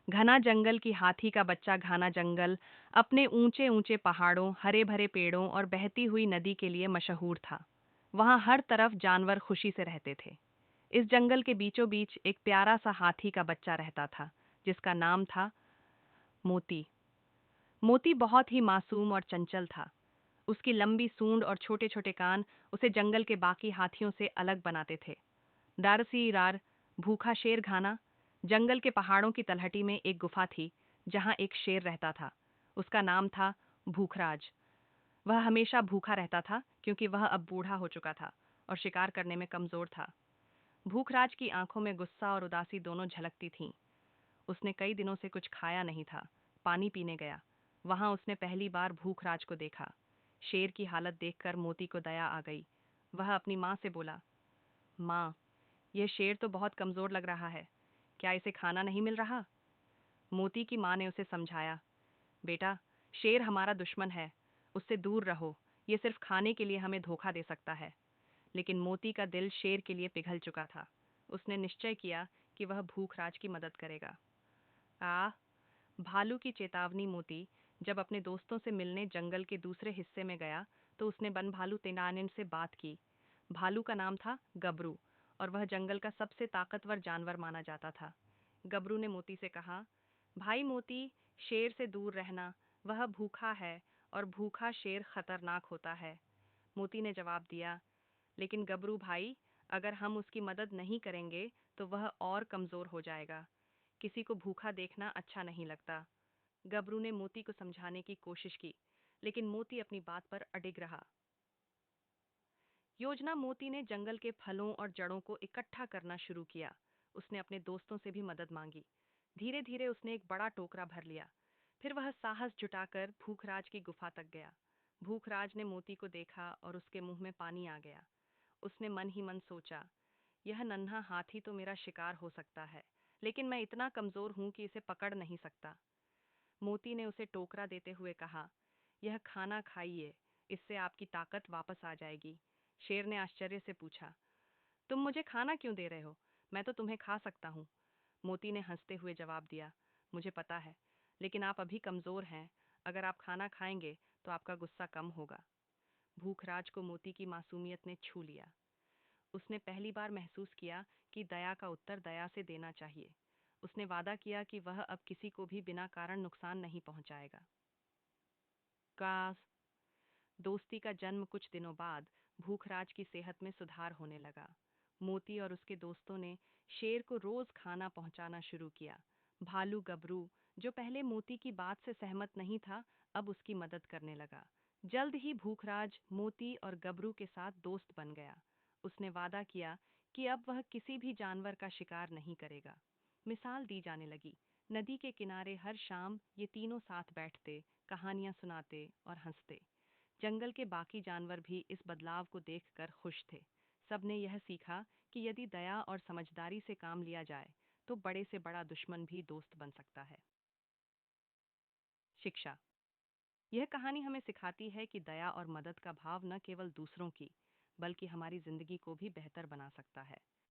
घना जंगल की हाथी का बच्चा घना जंगल अपने ऊंचे ऊंचे पहाड़ों, हरे भरे पेड़ों और बहती हुई नदी के लिए मशहूर था। वहां हर तरफ जानवर खुशी से रहते थे। इस जंगल के बीचों बीच एक प्यारा सा हाथी का बच्चा रहता था, जिसका नाम था मोती। मोती बहुत ही मासूम और चंचल था। उसकी लंबी सूंड और छोटे छोटे कान उसे जंगल के बाकी हाथियों से अलग बनाते थे। दारसीरार, भूखा शेर घाना। जंगल के पहाड़ों की तलहटी में एक गुफा थी, जहां एक शेर रहता था। उसका नाम था भूखराज। वह हमेशा भूखा रहता था क्योंकि वह अब बूढ़ा हो चुका था और शिकार करने में कमजोर था। भूखराज की आंखों में गुस्सा और उदासी दोनों झलकती थीं। उसने कई दिनों से कुछ खाया नहीं था। पानी पीने गया। वहां उसने पहली बार भूखराज को देखा। शेर की हालत देखकर मोती को दया आ गई। वह अपनी माँ से बोला, माँ, यह शेर तो बहुत कमजोर लग रहा है। क्या इसे खाना नहीं मिल रहा? मोती की माँ ने उसे समझाया, बेटा, शेर हमारा दुश्मन है। उससे दूर रहो। ये सिर्फ खाने के लिए हमें धोखा दे सकता है। लेकिन मोती का दिल शेर के लिए पिघल चुका था। उसने निश्चय किया कि वह भूखराज की मदद करेगा। आ भालू की चेतावनी। मोती जब अपने दोस्तों से मिलने जंगल के दूसरे हिस्से में गया तो उसने वन भालू तेनालीन से बात की। भालू का नाम था गबरू और वह जंगल का सबसे ताकतवर जानवर माना जाता था। गबरू ने मोती से कहा, भाई मोती, शेर से दूर रहना। वह भूखा है और भूखा शेर खतरनाक होता है। मोती ने जवाब दिया, लेकिन गबरू भाई, अगर हम उसकी मदद नहीं करेंगे तो वह और कमजोर हो जाएगा। किसी को भूखा देखना अच्छा नहीं लगता। गबरू ने मोती को समझाने की कोशिश की, लेकिन मोती अपनी बात पर अडिग रहा। योजना मोती ने जंगल के फलों और जड़ों को इकट्ठा करना शुरू किया। उसने अपने दोस्तों से भी मदद मांगी। धीरे धीरे उसने एक बड़ा टोकरा भर लिया। फिर वह साहस जुटाकर भूखराज की गुफा तक गया। भूखराज ने मोती को देखा और उसके मुंह में पानी आ गया। उसने मन ही मन सोचा, यह नन्हा हाथी तो मेरा शिकार हो सकता है, लेकिन मैं इतना कमजोर हूं कि इसे पकड़ नहीं सकता। मोती ने उसे टोकरा देते हुए कहा, यह खाना खाइए, इससे आपकी ताकत वापस आ जाएगी। शेर ने आश्चर्य से पूछा, तुम मुझे खाना क्यों दे रहे हो? मैं तो तुम्हें खा सकता हूँ। मोती ने हंसते हुए जवाब दिया, मुझे पता है, लेकिन आप अभी कमजोर हैं। अगर आप खाना खाएंगे तो आपका गुस्सा कम होगा। भूखराज को मोती की मासूमियत ने छू लिया। उसने पहली बार महसूस किया कि दया का उत्तर दया से देना चाहिए। उसने वादा किया कि वह अब किसी को भी बिना कारण नुकसान नहीं पहुंचाएगा। का दोस्ती का जन्म। कुछ दिनों बाद भूखराज की सेहत में सुधार होने लगा। मोती और उसके दोस्तों ने शेर को रोज खाना पहुंचाना शुरू किया। भालू गबरू, जो पहले मोती की बात से सहमत नहीं था, अब उसकी मदद करने लगा। जल्द ही भूखराज मोती और गबरू के साथ दोस्त बन गया। उसने वादा किया कि अब वह किसी भी जानवर का शिकार नहीं करेगा। मिसाल दी जाने लगी। नदी के किनारे हर शाम ये तीनों साथ बैठते, कहानियां सुनाते और हंसते। जंगल के बाकी जानवर भी इस बदलाव को देखकर खुश थे। सबने यह सीखा कि यदि दया और समझदारी से काम लिया जाए तो बड़े से बड़ा दुश्मन भी दोस्त बन सकता है। शिक्षा। यह कहानी हमें सिखाती है कि दया और मदद का भाव न केवल दूसरों की, बल्कि हमारी जिंदगी को भी बेहतर बना सकता है।